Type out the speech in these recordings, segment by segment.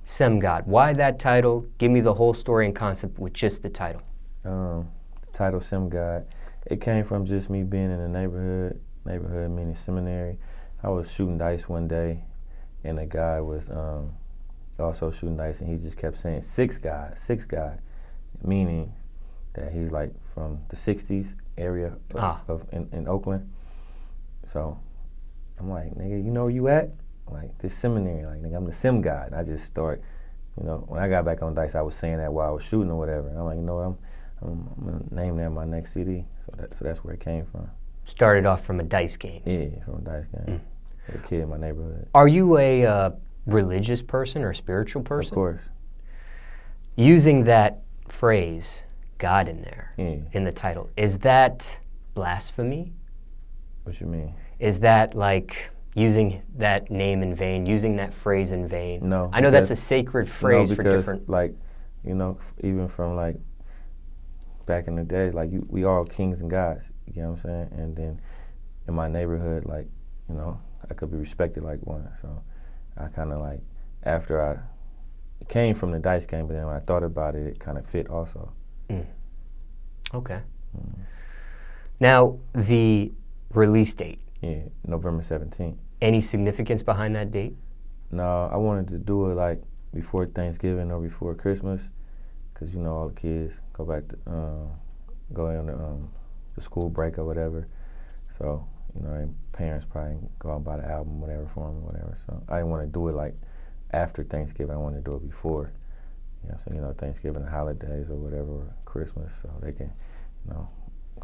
Sem God. Why that title? Give me the whole story and concept with just the title. The title Sem God, it came from just me being in the neighborhood meaning seminary. I was shooting dice one day, and a guy was also shooting dice, and he just kept saying six God, meaning that he's like from the 60s area in Oakland. So I'm like, nigga, you know where you at? Like, this seminary, like, nigga, I'm the Sem God. I just start, when I got back on dice, I was saying that while I was shooting or whatever. And I'm like, you know what, I'm gonna name that my next CD. So that's where it came from. Started off from a dice game. Yeah, from a dice game. With a kid in my neighborhood. Are you a religious person or spiritual person? Of course. Using that phrase, God in there, in the title, is that blasphemy? What you mean? Is that like using that name in vain, using that phrase in vain? No. I know that's a sacred phrase for different... like, even from like back in the day, like we all kings and gods, you know what I'm saying? And then in my neighborhood, like, I could be respected like one. So I kind of like, it came from the dice game, but then when I thought about it, it kind of fit also. Okay. Now, the release date. Yeah, November 17th. Any significance behind that date? No, I wanted to do it like before Thanksgiving or before Christmas, because all the kids go back to go on the school break or whatever. So their parents probably go out and buy the album, whatever for them, or whatever. So I didn't want to do it like after Thanksgiving. I wanted to do it before. So Thanksgiving, the holidays or whatever, or Christmas, so they can go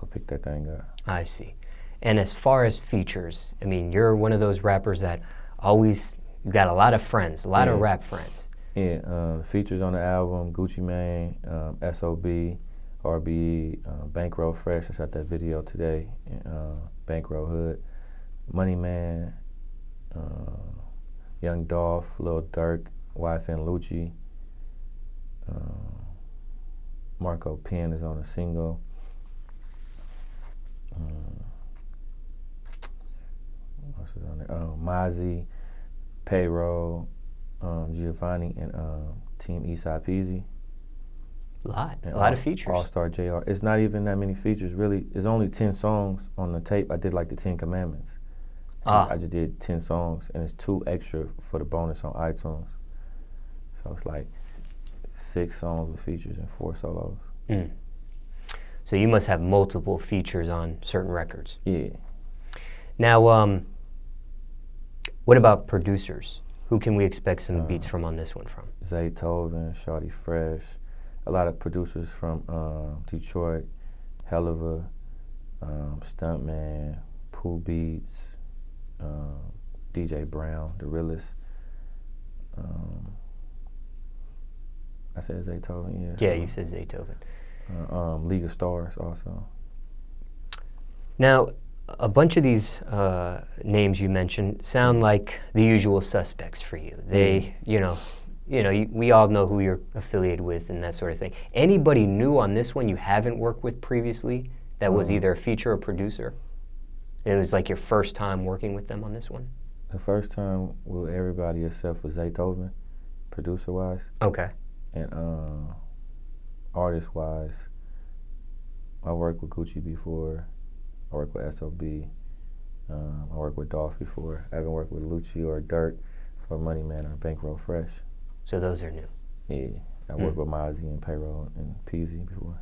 pick that thing up. I see. And as far as features, I mean, you're one of those rappers that always got a lot of friends, a lot of rap friends. Yeah, the features on the album: Gucci Mane, f.o.d, RBE, Bankroll Fresh. I shot that video today. Bankroll Hood, Money Man, Young Dolph, Lil Durk, f.o.d, Marco Penn is on a single. What's on there? Mozzie, Payroll, Giovanni, and Team Eastside Peasy. A lot of features. All-Star JR. It's not even that many features, really. It's only 10 songs on the tape. I did like the 10 Commandments. I just did 10 songs, and it's 2 extra for the bonus on iTunes. So it's like 6 songs with features and 4 solos. So you must have multiple features on certain records. Yeah. Now, what about producers? Who can we expect some beats from on this one from? Zaytoven, Shawty Fresh, a lot of producers from Detroit, Helluva, Stuntman, Pooh Beats, DJ Brown, The Realest. I said Zaytoven, yeah. Yeah, you said Zaytoven. League of Stars also. Now, a bunch of these names you mentioned sound like the usual suspects for you. They, we all know who you're affiliated with and that sort of thing. Anybody new on this one you haven't worked with previously that was either a feature or producer? It was like your first time working with them on this one? The first time with everybody except for Zaytoven, producer-wise. Okay. And artist-wise, I worked with Gucci before. I worked with S.O.B. I worked with Dolph before. I haven't worked with Lucci or Durk or Money Man or Bankroll Fresh. So those are new? Yeah. I worked with Mozzie and Payroll and Peasy before.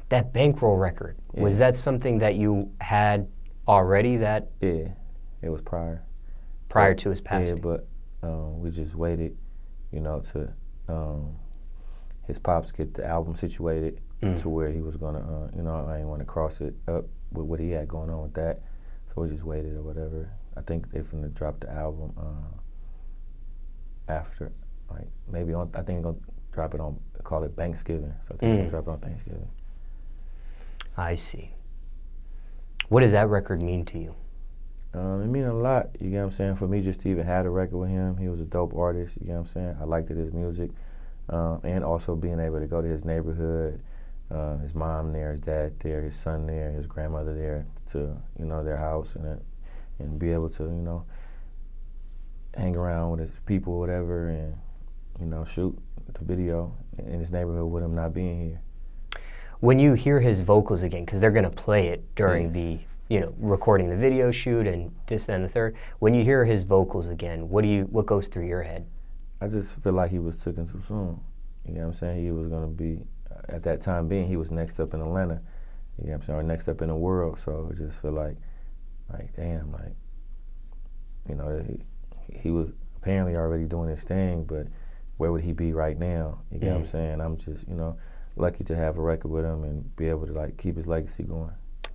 That Bankroll record, was that something that you had already that? Yeah, it was prior. Prior to his passing? Yeah, but we just waited, to his pops get the album situated to where he was gonna, I didn't want to cross it up with what he had going on with that, so we just waited or whatever. I think they're finna drop the album after, like maybe I think they're gonna drop it on, call it Thanksgiving. So I think they're gonna drop it on Thanksgiving. I see. What does that record mean to you? It mean a lot, you get what I'm saying? For me, just to even have a record with him, he was a dope artist, you get what I'm saying? I liked his music. And also being able to go to his neighborhood, his mom there, his dad there, his son there, his grandmother there, to their house, and be able to hang around with his people, whatever, and shoot the video in his neighborhood with him not being here. When you hear his vocals again, because they're going to play it during the, recording the video shoot and this, that, and the third. When you hear his vocals again, what goes through your head? I just feel like he was taken too soon. You know what I'm saying? He was going to be, at that time being, he was next up in Atlanta. You know what I'm saying? Or next up in the world. So I just feel like damn, he was apparently already doing his thing, but where would he be right now? You know what I'm saying? I'm just, lucky to have a record with him and be able to keep his legacy going.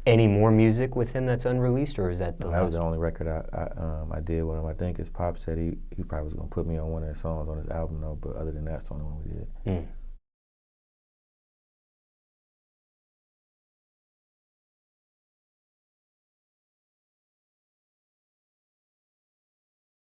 Any more music with him that's unreleased, or is that the that was the only record I did with him. I think his Pop said he probably was gonna put me on one of his songs on his album though, but other than that, it's the only one we did.